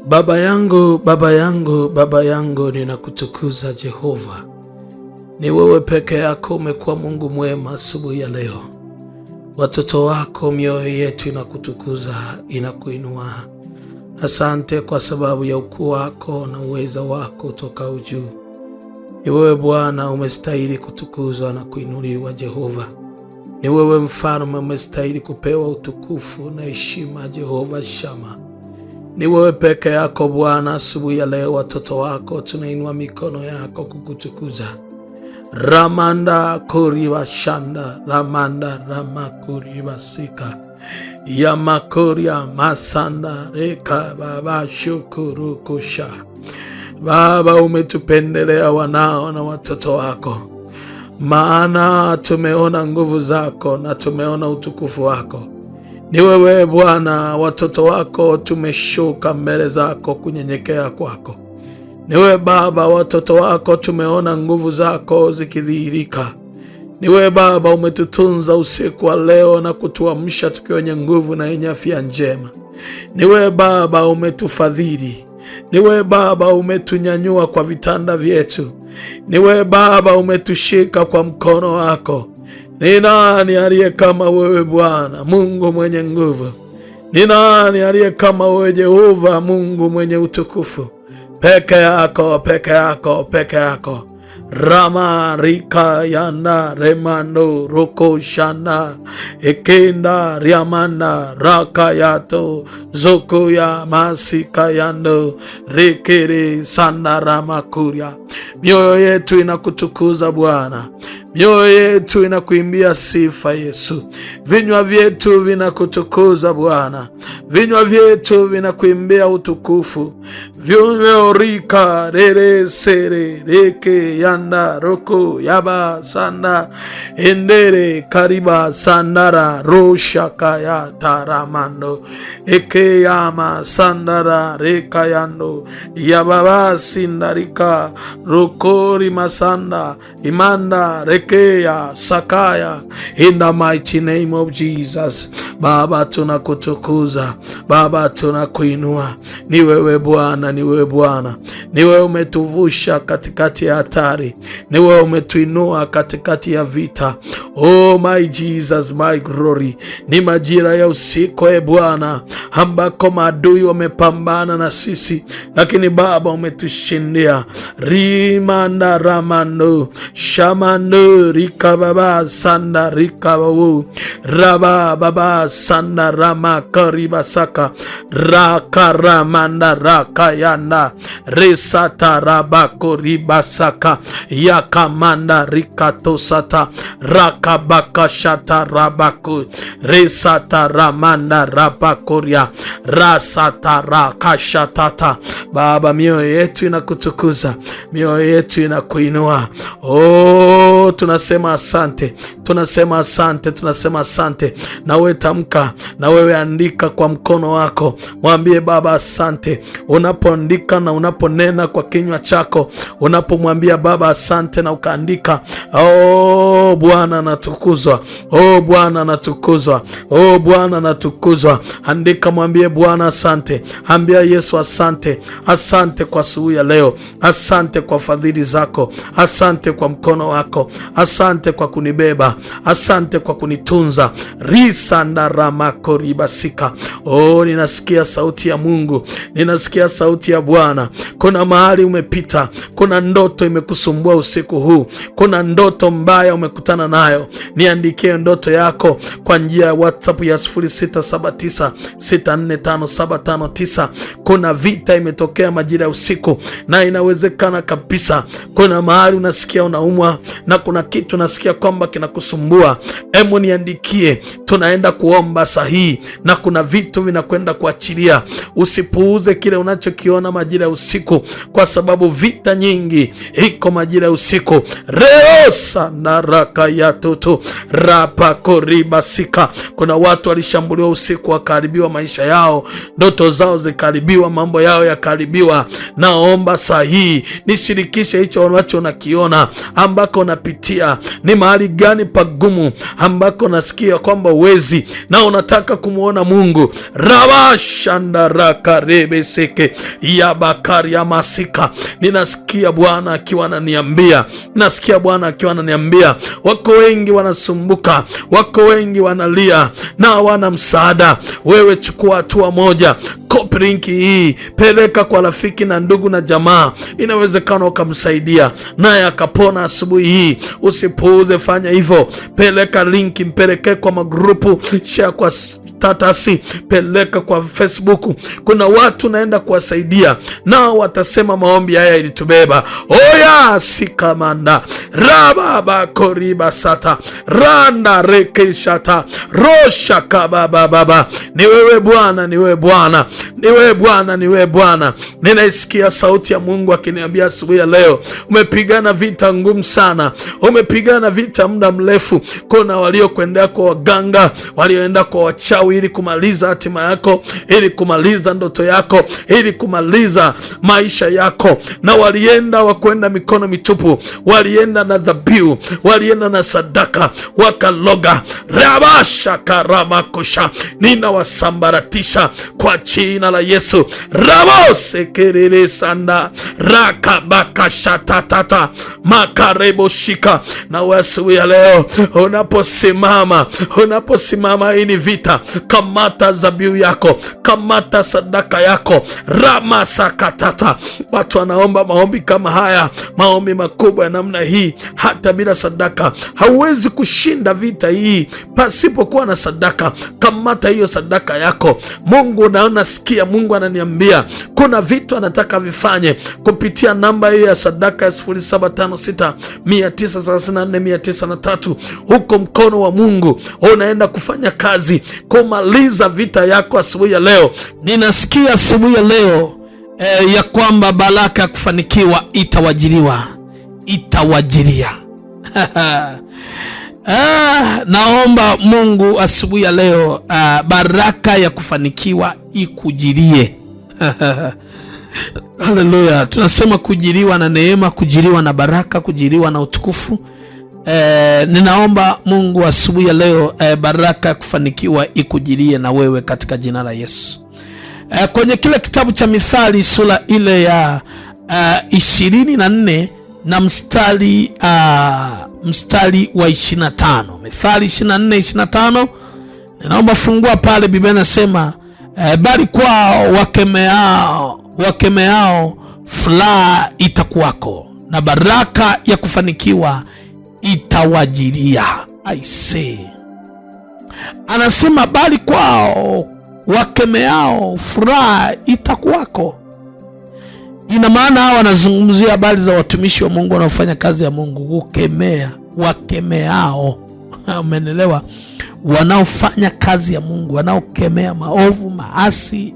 Baba yangu, Baba yangu, Baba yangu, ninakutukuza Jehova. Ni wewe peke yako umekuwa Mungu mwema asubuhi ya leo. Watoto wako mioyo yetu inakutukuza, inakuinua. Asante kwa sababu ya ukuu wako na uweza wako toka juu. Ni wewe Bwana umestahili kutukuzwa na kuinuliwa Jehova. Ni wewe mfalme umestahili kupewa utukufu na heshima Jehova Shama. Ni wewe peke yako Bwana. Asubuhi ya leo watoto wako tunainua mikono yako kukutukuza. Ramanda kuriba shanda, ramanda ramakuriba sika, yamakoria masanda reka baba shukuru kusha. Baba, umetupendelea wanao na watoto wako, maana tumeona nguvu zako na tumeona utukufu wako. Ni wewe Bwana, watoto wako tumeshuka mbele zako kunyenyekea kwako. Ni wewe Baba, watoto wako tumeona nguvu zako zikidhihirika. Ni wewe Baba, umetutunza usiku wa leo na kutuamsha tukiwa wenye nguvu na yenye afya njema. Ni wewe Baba, umetufadhili. Ni wewe Baba, umetunyanyua kwa vitanda vyetu. Ni wewe Baba, umetushika kwa mkono wako. Ni nani aliye kama wewe Bwana, Mungu mwenye nguvu? Ni nani aliye kama wewe Jehova, Mungu mwenye utukufu? Peke yako, peke yako, peke yako. Rama rika yanda remando roko shanda ekenda riamanda raka yato zoko ya masika yando rekere sanda ramakuria. Mioyo yetu inakutukuza Bwana. Mioyo yetu inakuimbia sifa Yesu. Vinywa vyetu vinakutukuza Bwana. Vinywa vyetu vinakuimbia utukufu. Vinywa rika rere sere reke yanda roko yaba sanda endere kariba sandara rosha kaya taramando eke yama sandara reka yando yababa sindarika rokori masanda imanda rekeya sakaya. In the mighty name of Jesus. Baba, tunakutukuza. Baba, tunakuinua. Ni wewe Bwana, ni wewe Bwana. Ni wewe umetuvusha katikati ya hatari. Ni wewe umetuinua katikati ya vita. Oh my Jesus, my glory. Ni majira ya usiku e Bwana, ambako maadui wamepambana na sisi, lakini Baba umetushindia. Rimanda ramando shamando rika baba sanda rika babu raba baba sanda rama kariba saka raka ramanda raka yanda resata rabako riba saka yakamanda rikato sata raka baka shata rabako resata ramanda rabakoria rasata raka shatata. Baba, mioyo yetu inakutukuza, mioyo yetu inakuinua. Oh, tunasema asante, tunasema asante, tunasema asante. Na wewe tamka, na wewe andika kwa mkono wako, mwambie Baba asante. Unapoandika na unaponena kwa kinywa chako, unapomwambia Baba asante na ukaandika, oh Bwana natukuzwa, oh Bwana natukuzwa, oh Bwana natukuzwa. Andika, mwambie Bwana asante, ambia Yesu asante. Asante kwa asubuhi ya leo, asante kwa fadhili zako, asante kwa mkono wako, asante kwa kunibeba, asante kwa kunitunza. Risanda ramako ribasika. Oh, ninasikia sauti ya Mungu, ninasikia sauti ya Bwana. Kuna mahali umepita, kuna ndoto imekusumbua usiku huu, kuna ndoto mbaya umekutana nayo. Niandikie ndoto yako kwa njia ya WhatsApp ya 0679645759. Kuna vita imetokea majira ya usiku, na inawezekana kabisa kuna mahali unasikia unaumwa na kuna kitu unasikia kwamba kinakusumbua. Hebu niandikie, tunaenda kuomba sahihi na kuna vitu vinakwenda kuachilia. Usipuuze kile unachokiona majira ya usiku, kwa sababu vita nyingi iko majira ya usiku. Reosa na raka ya toto rapa koribasika. Kuna watu walishambuliwa usiku, wakaharibiwa maisha yao, ndoto zao zikaharibiwa. yakaharibiwa, mambo yao yakaharibiwa, naomba saa hii nishirikishe hicho ambacho nakiona, ambako napitia. Ni mahali gani pagumu ambako nasikia kwamba uwezi na unataka kumuona Mungu? Rabashandarakarebe ya bakari ya masika. Ninasikia Bwana akiwa ananiambia, wako wengi wanasumbuka, wako wengi wanalia na hawana msaada. Wewe chukua hatua moja. Copy link hii, peleka kwa rafiki na ndugu na jamaa, inawezekana ukamsaidia naye akapona asubuhi hii. Usipuuze, fanya hivyo. Peleka link, mpeleke kwa magrupu, share kwa status, peleka kwa Facebook. Kuna watu naenda kuwasaidia, nao watasema maombi haya ilitubeba. Oya sikamanda rababa koriba sata randa reke shata rosha kababa baba. Ni wewe Bwana, ni wewe Bwana, ni wewe Bwana, ni wewe Bwana. Ninaisikia sauti ya Mungu akiniambia asubuhi ya leo, umepigana vita ngumu sana, umepigana vita muda mrefu. Kuna waliokwenda kwa waganga, walioenda kwa wachawi ili kumaliza hatima yako, ili kumaliza ndoto yako, ili kumaliza maisha yako, na walienda wakwenda mikono mitupu, walienda na dhabihu, walienda na sadaka, wakaloga. Rabasha karamakosha, ninawasambaratisha kwa jina la Yesu. Rabose kerere sanda rakabaka shatatata makarebo shika. Na wasuwi ya leo unaposimama hii ni vita, kamata zabiu yako, kamata sadaka yako. Rama sakatata. Watu wanaomba maombi kama haya, maombi makubwa ya namna hii, hata bila sadaka hauwezi kushinda vita hii pasipokuwa na sadaka. Kamata hiyo sadaka yako. Mungu naona sikia, Mungu ananiambia kuna vitu anataka vifanye kupitia namba hiyo ya sadaka ya 0756934903. Huko mkono wa Mungu unaenda kufanya kazi kumaliza vita yako asubuhi ya leo. Ninasikia asubuhi ya leo ya kwamba baraka ya kufanikiwa itawajiria. Naomba Mungu asubuhi ya leo baraka ya kufanikiwa ikujirie. Haleluya. Tunasema kujiriwa na neema, kujiriwa na baraka, kujiriwa na utukufu. Ninaomba Mungu asubuhi ya leo baraka ya kufanikiwa ikujirie na wewe katika jina la Yesu. Kwenye kile kitabu cha Mithali sura ile ya 24 na mstari wa 25. Mithali 24:25. Ninaomba fungua pale. Biblia inasema bali kwao wakemeao furaha itakuwako, na baraka ya kufanikiwa itawajiria. I say, anasema bali kwao wakemeao furaha itakuwako. Ina maana hawa wanazungumzia habari za watumishi wa Mungu wanaofanya kazi ya Mungu. Kukemea, wakemeao, umeelewa? Wanaofanya kazi ya Mungu, wanaokemea maovu, maasi,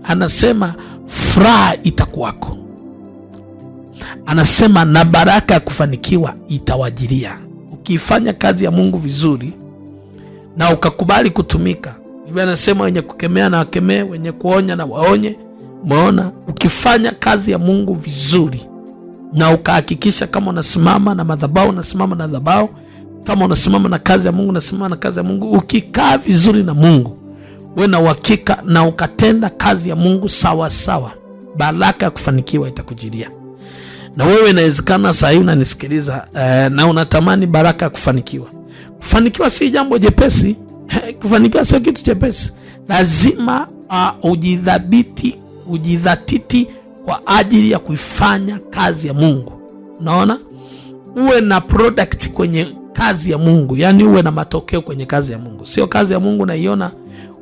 Anasema furaha itakuwako. Anasema na baraka ya kufanikiwa itawajiria. Ukifanya kazi ya Mungu vizuri na ukakubali kutumika, Biblia inasema wenye kukemea na wakemee, wenye kuonya na waonye. Umeona? Ukifanya kazi ya Mungu vizuri na ukahakikisha kama unasimama na madhabahu, unasimama na madhabahu, kama unasimama na kazi ya Mungu, unasimama na kazi ya Mungu. Ukikaa vizuri na Mungu, wewe na uhakika, na ukatenda kazi ya Mungu sawa sawa, baraka ya kufanikiwa itakujiria. Na wewe inawezekana saa hii unanisikiliza na unatamani baraka ya kufanikiwa. Kufanikiwa si jambo jepesi. Kufanikiwa sio kitu jepesi. Lazima ujidhatiti kwa ajili ya kuifanya kazi ya Mungu. Unaona? Uwe na product kwenye kazi ya Mungu, yani uwe na matokeo kwenye kazi ya Mungu. Sio kazi ya Mungu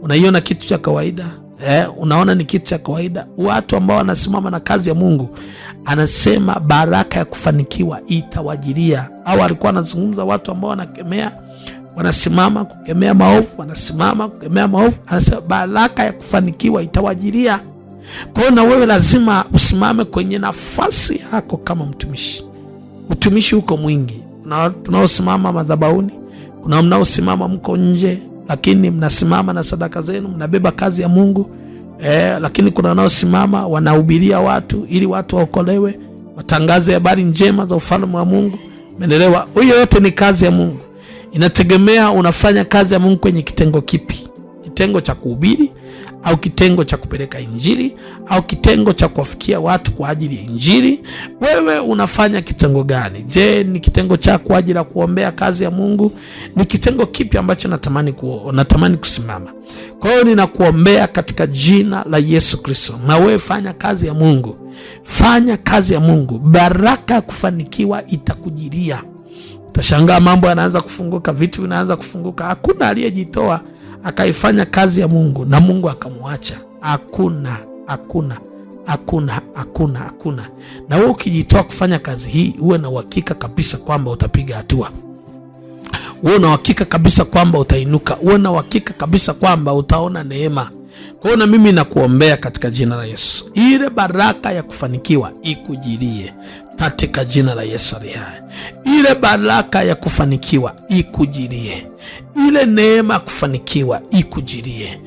unaiona kitu cha kawaida. Unaona ni kitu cha kawaida. Watu ambao wanasimama na kazi ya Mungu, anasema baraka ya kufanikiwa itawajiria. Au alikuwa anazungumza watu ambao wanakemea, wanasimama kukemea maovu, wanasimama kukemea maovu, anasema baraka ya kufanikiwa itawajiria. Kwa hiyo na wewe lazima usimame kwenye nafasi yako kama mtumishi. Utumishi uko mwingi. Tunaosimama madhabahuni, kuna mnaosimama mko nje, lakini mnasimama na sadaka zenu, mnabeba kazi ya Mungu. Lakini kuna wanaosimama wanahubiria watu ili watu waokolewe, watangaze habari njema za ufalme wa Mungu. Umeelewa? Hiyo yote ni kazi ya Mungu. Inategemea unafanya kazi ya Mungu kwenye kitengo kipi. Kitengo cha kuhubiri, au kitengo cha kupeleka injili, au kitengo cha kuwafikia watu kwa ajili ya injili. Wewe unafanya kitengo gani? Je, ni kitengo cha kwa ajili ya kuombea kazi ya Mungu? Ni kitengo kipi ambacho natamani kusimama? Kwa hiyo ninakuombea katika jina la Yesu Kristo. Na wewe fanya kazi ya Mungu. Fanya kazi ya Mungu. Baraka ya kufanikiwa itakujilia. Utashangaa mambo yanaanza kufunguka, vitu vinaanza kufunguka. Hakuna aliyejitoa akaifanya kazi ya Mungu na Mungu akamwacha. Hakuna. Na wewe ukijitoa kufanya kazi hii, uwe na uhakika kabisa kwamba utapiga hatua. Uwe na uhakika kabisa kwamba utainuka. Uwe na uhakika kabisa kwamba utaona neema. Kwa hiyo na mimi nakuombea katika jina la Yesu, ile baraka ya kufanikiwa ikujilie katika jina la Yesu aliye hai. Ile baraka ya kufanikiwa ikujilie. Ile neema ya kufanikiwa ikujilie.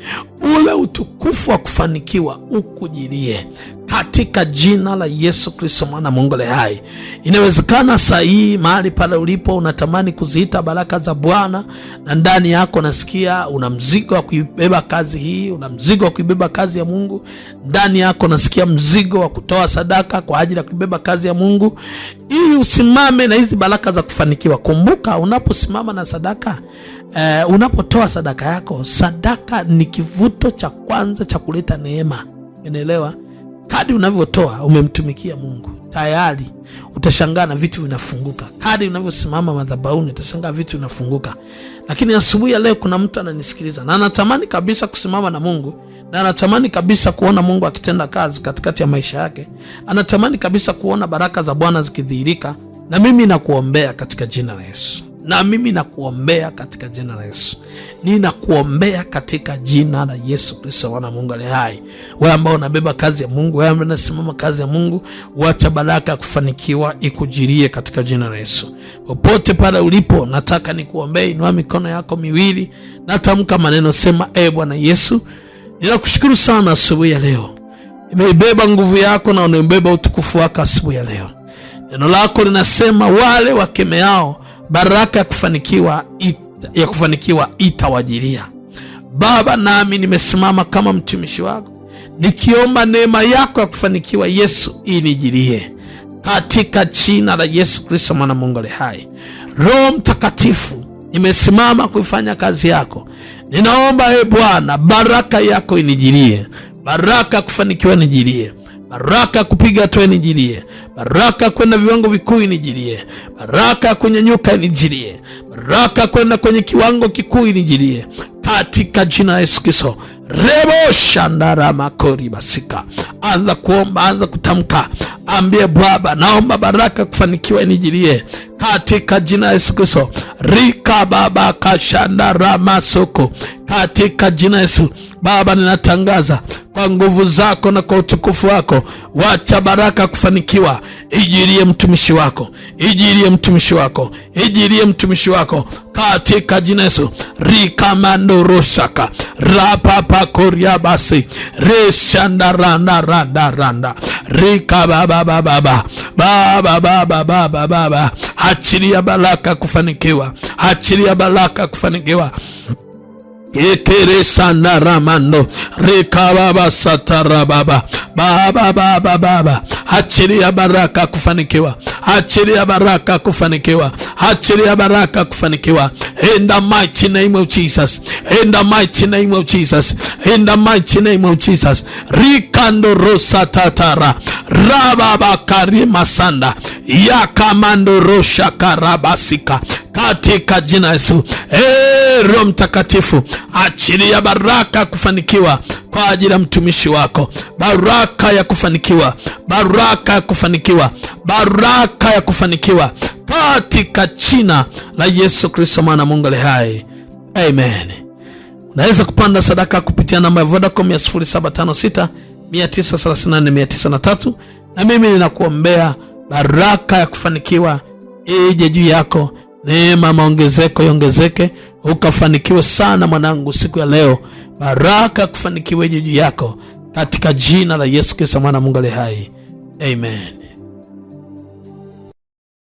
Ule utukufu wa kufanikiwa ukujilie katika jina la Yesu Kristo mwana Mungu aliye hai. Inawezekana saa hii mahali pale ulipo unatamani kuziita baraka za Bwana, na ndani yako nasikia una mzigo wa kuibeba kazi hii, una mzigo wa kuibeba kazi ya Mungu. Ndani yako nasikia mzigo wa kutoa sadaka kwa ajili ya kuibeba kazi ya Mungu ili usimame na hizi baraka za kufanikiwa. Kumbuka, unaposimama na sadaka, unapotoa sadaka yako, sadaka ni kivuto cha kwanza cha kuleta neema. Unaelewa? Kadri unavyotoa umemtumikia Mungu, tayari utashangaa na vitu vinafunguka. Kadri unavyosimama madhabahuni utashangaa vitu vinafunguka. Lakini asubuhi ya leo kuna mtu ananisikiliza na anatamani kabisa kusimama na Mungu, na anatamani kabisa kuona Mungu akitenda kazi katikati ya maisha yake. Anatamani kabisa kuona baraka za Bwana zikidhihirika. Na mimi nakuombea katika jina la Yesu. Ninakuombea katika jina la Yesu Kristo mwana Mungu aliye hai. Wewe ambao unabeba kazi ya Mungu, wewe ambao unasimama kazi ya Mungu, wacha baraka kufanikiwa ikujirie katika jina la Yesu. Popote pale ulipo, nataka nikuombee. Inua mikono yako miwili, natamka maneno, sema: Bwana Yesu, ninakushukuru sana asubuhi ya leo. Nimeibeba nguvu yako na unaibeba utukufu wako asubuhi ya leo. Neno lako linasema wale wakemeao baraka ya kufanikiwa itawajilia. Baba, nami nimesimama kama mtumishi wako nikiomba neema yako ya kufanikiwa, Yesu, inijilie katika jina la Yesu Kristo mwana Mungu aliye hai. Roho Mtakatifu, nimesimama kuifanya kazi yako. Ninaomba Bwana, baraka yako inijilie. Baraka kufanikiwa nijilie. Baraka kupiga hatua nijilie. Baraka kwenda viwango vikuu nijilie. Baraka kunyanyuka nijilie. Baraka kwenda kwenye kiwango kikuu nijilie katika jina la Yesu Kristo. Rebo shandara makori basika. Anza kuomba, anza kutamka. Ambie Baba, naomba baraka kufanikiwa nijilie katika jina la Yesu Kristo. Rika baba kashandara masoko katika jina la Yesu. Baba, ninatangaza kwa nguvu zako na kwa utukufu wako, wacha baraka kufanikiwa ijilie mtumishi wako, ijilie mtumishi wako, ijilie mtumishi wako katika jina Yesu. Rikamando roshaka rapapa koria basi reshanda randa rika baba achilia baraka kufanikiwa, achilia baraka kufanikiwa. Ekeresana ramando rekababa satarababa baba achilia baraka kufanikiwa, achilia baraka kufanikiwa, achilia baraka kufanikiwa in the mighty name of Jesus, in the mighty name of Jesus, in the mighty name of Jesus. Rikando rosa tatara rababa karima sanda yakamando rosha karabasika katika jina Yesu. Roho Mtakatifu, achilia baraka kufanikiwa kwa ajili ya mtumishi wako. Baraka ya kufanikiwa, baraka ya kufanikiwa, baraka ya kufanikiwa katika jina la Yesu Kristo mwana Mungu aliye hai. Amen. Unaweza kupanda sadaka kupitia namba ya Vodacom ya 0756 934 903, na mimi ninakuombea baraka ya kufanikiwa ije juu yako. Neema maongezeko iongezeke, ukafanikiwe sana mwanangu siku ya leo. Baraka kufanikiwa ije juu yako katika jina la Yesu Kristo mwana Mungu aliye hai. Amen.